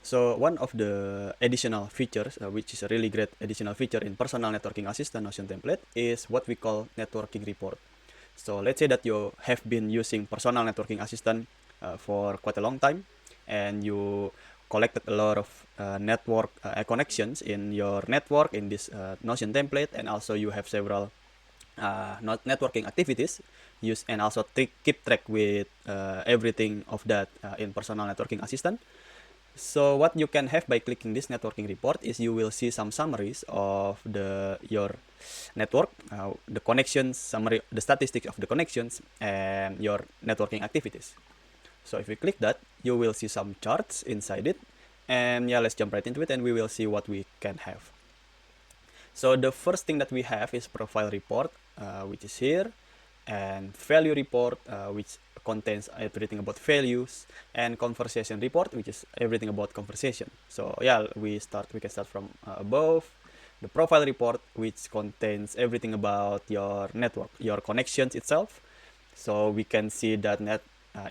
So one of the additional features, which is a really great additional feature in Personal Networking Assistant Notion template, is what we call networking report. So let's say that you have been using Personal Networking Assistant for quite a long time, and you collected a lot of network connections in your network in this Notion template, and also you have several not networking activities use, and also keep track with everything of that in Personal Networking Assistant. So what you can have by clicking this networking report is you will see some summaries of your network, the connections summary, the statistics of the connections, and your networking activities. So if we click that, you will see some charts inside it, and yeah, let's jump right into it, and we will see what we can have. So the first thing that we have is profile report, which is here, and value report, which contains everything about values, and conversation report, which is everything about conversation. So yeah, we can start from above. The profile report, which contains everything about your network, your connections itself. So we can see that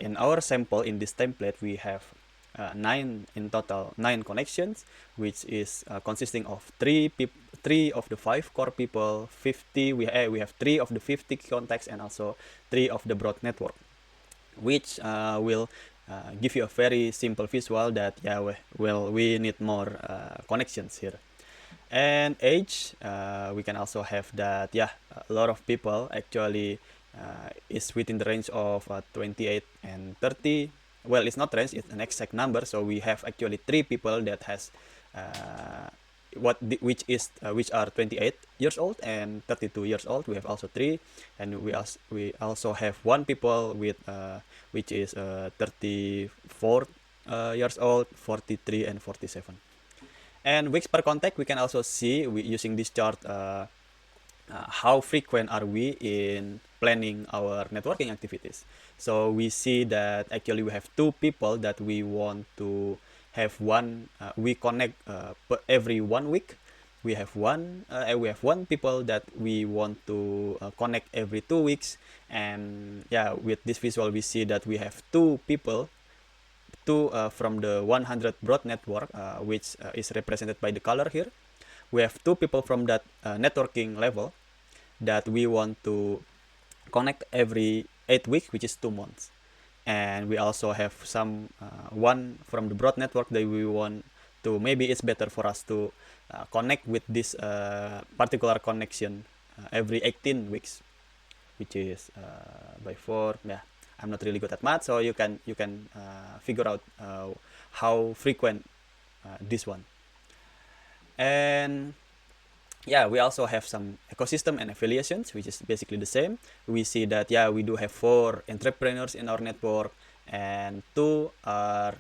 in our sample in this template we have nine connections, which is consisting of three of the 5 core people, 50. We have 3 of the 50 contacts, and also 3 of the broad network, which will give you a very simple visual that we need more connections here. And age, we can also have that a lot of people actually is within the range of 28 and 30. Well, it's not range, it's an exact number. So we have actually 3 people that has which are 28 years old and 32 years old. We have also 3, and we also have 1 people with which is 34 years old, 43, and 47. And weeks per contact, we can also see using this chart how frequent are we in planning our networking activities. So we see that actually we have 2 people that we want to have we connect every 1 week. We have one people that we want to connect every 2 weeks. And yeah, with this visual we see that we have 2 people from the 100 broad network, which is represented by the color here. We have 2 people from that networking level that we want to connect every 8 weeks, which is 2 months. And we also have one from the broad network that we want to, maybe it's better for us to connect with this particular connection every 18 weeks, which is by 4. Yeah, I'm not really good at math, so you can figure out how frequent this one. And yeah, we also have some ecosystem and affiliations, which is basically the same. We see that we do have 4 entrepreneurs in our network, and 2 are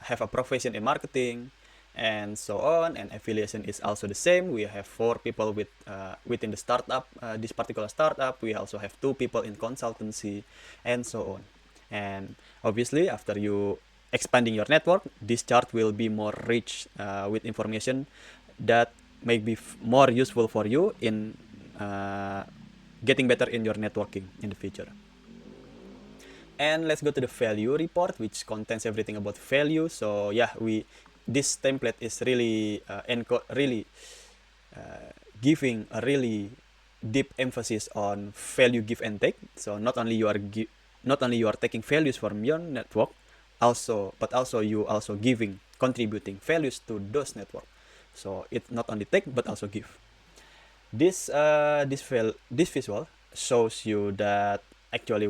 have a profession in marketing, and so on. And affiliation is also the same. We have 4 people within the startup, this particular startup. We also have 2 people in consultancy, and so on. And obviously, after you expanding your network, this chart will be more rich with information that may be more useful for you in getting better in your networking in the future. And let's go to the value report, which contains everything about value. So yeah, this template is really giving a really deep emphasis on value give and take. So not only you are taking values from your network, but also you also contributing values to those network. So it's not only take but also give. This visual shows you that actually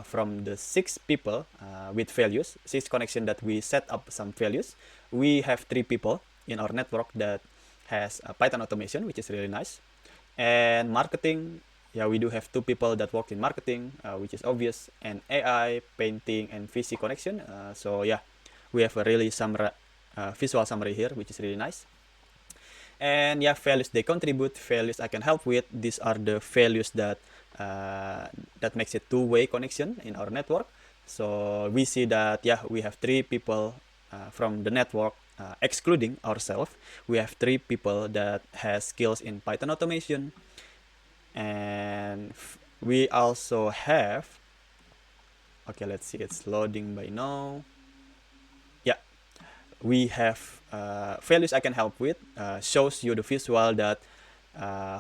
from the 6 people with values, 6 connection that we set up some values, we have 3 people in our network that has Python automation, which is really nice. And marketing, we do have 2 people that work in marketing, which is obvious. And AI, painting, and VC connection. So yeah, we have a really visual summary here, which is really nice. And values they contribute, values I can help with. These are the values that makes it two-way connection in our network. So we see that we have 3 people from the network, excluding ourselves. We have 3 people that has skills in Python automation, and we also have. Okay, let's see. It's loading by now. Yeah, we have values I can help with, shows you the visual that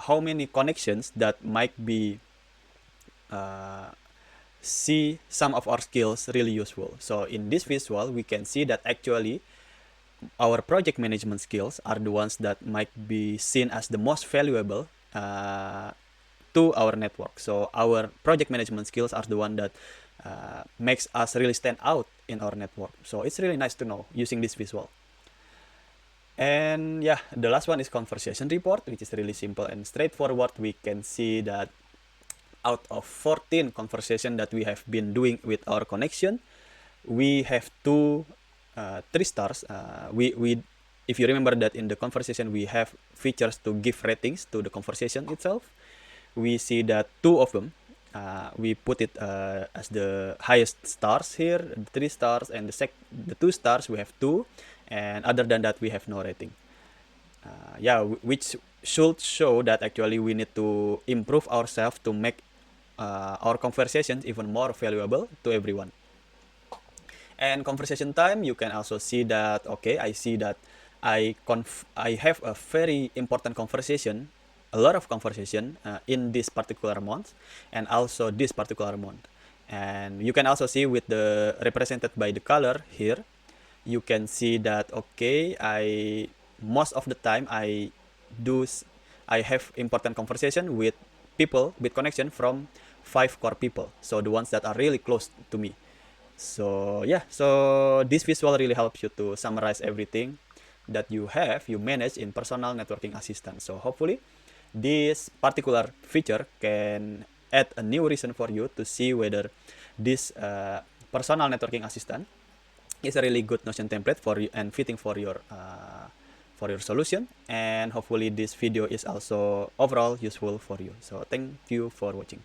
how many connections that might be see some of our skills really useful. So in this visual, we can see that actually our project management skills are the ones that might be seen as the most valuable to our network. So our project management skills are the one that makes us really stand out in our network. So it's really nice to know using this visual. And yeah, the last one is conversation report, which is really simple and straightforward. We can see that out of 14 conversation that we have been doing with our connection, we have 3 stars. If you remember that in the conversation we have features to give ratings to the conversation itself, we see that 2 of them we put it as the highest stars here, 3 stars, and the 2 stars we have 2, and other than that we have no rating. Which should show that actually we need to improve ourselves to make our conversations even more valuable to everyone. And conversation time, you can also see that, okay, I see that I have a very important conversation, a lot of conversation in this particular month, and also this particular month. And you can also see with the represented by the color here, you can see that, okay, most of the time I have important conversation with people with connection from 5 core people, so the ones that are really close to me. So yeah, so this visual really helps you to summarize everything that you manage in personal networking assistant. So hopefully this particular feature can add a new reason for you to see whether this personal networking assistant is a really good Notion template for you and fitting for your solution. And hopefully this video is also overall useful for you. So thank you for watching.